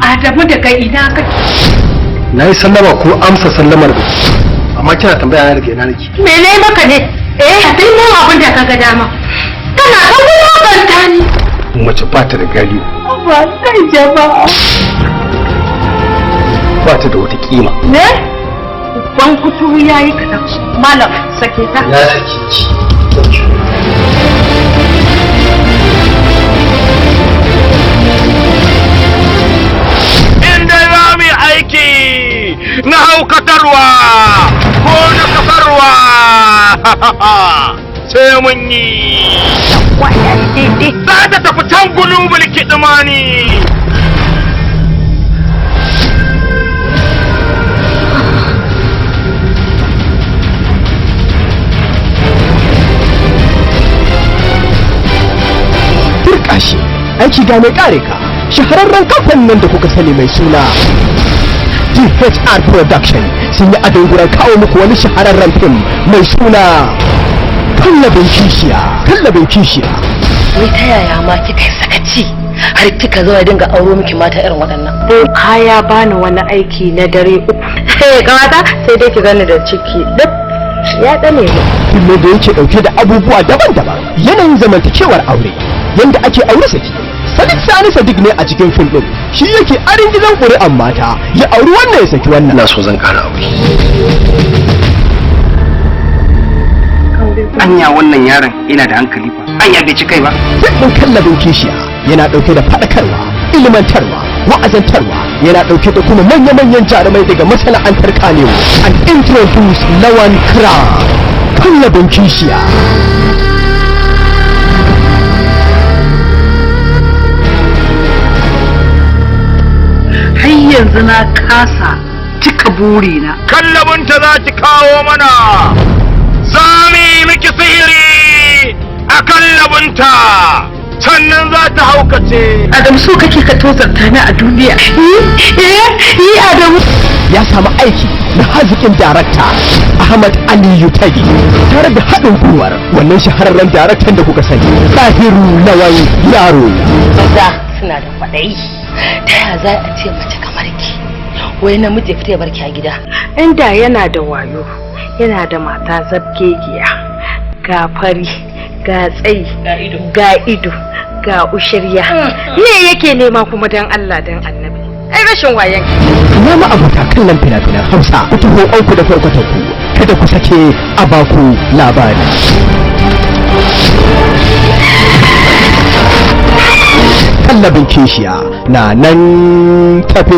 Adamu daga ina kake? Na yi sallama ko amsa sallamar ba, amma kina tambaya na daga ina nake. Me ne maka ne? Sai mu abin da kaga dama. Kana ga wulakanta ni. Mace ba ta da galiyo. Ba kai jama'a. Ba ta da wata kima. Ne? Ban kuturu yayi kadan. Malam sake ta. Na sake ki. aiki na haukatarwa ko na kasarwa sai mun yi za ta tafi can gulubul kiɗimani. Turkashi aiki ga mai kare ka shahararren kamfanin nan da kuka sani mai suna DHR Production sun yi adon gurar kawo muku wani shahararren fim mai suna Kallabin Kishiya. Wai ta yaya ma kika yi sakaci har kika zo ya dinga auro miki mata irin waɗannan? Kaya bani wani aiki na dare 3. Kawata sai dai ki gani da ciki duk ya dane mu. Fim da yake dauke da abubuwa daban-daban, yanayin zamantakewar aure, yanda ake aure saki. Sani Sadiq ne a cikin fim din. Shi yake arin gidan ƙuri'an mata, ya auri wannan ya saki wannan. Ina so zan ƙara aure. Anya wannan yaron ina da hankali ba. Anya bai ci kai ba. Fim din Kallabin Kishiya yana dauke da faɗakarwa, ilmantarwa, wa'azantarwa, yana dauke da kuma manya-manyan jarumai daga masana'antar Kanewo. An introduce Lawan Kra. Kallabin Kishiya. Yanzu na kasa cika burina. Kallabinta za ki kawo mana, za mu yi miki sihiri a kallabinta, sannan za ta haukace. Adam so kake ka tozarta ni a duniya. Adamu ya samu aiki na hazikin darakta Ahmad Aliyu Tagi tare da haɗin gwiwar wannan shahararren daraktan da kuka sani Tahiru Lawan Yaro. Maza suna da kwaɗayi. Ta yaya za a ce mace kamar ki wai namiji fita ya barki a gida? Inda yana da wayo, yana da mata zabgegiya, ga fari, ga tsayi, ga ido, ga ushirya. Me yake nema kuma dan Allah dan Annabi? Ai rashin wayan. Ina ma abota kallon fina-finan Hausa, ku taho auku da farkwatar ku, kada ku sake a baku labari. Kallabin Kishiya na nan tafe.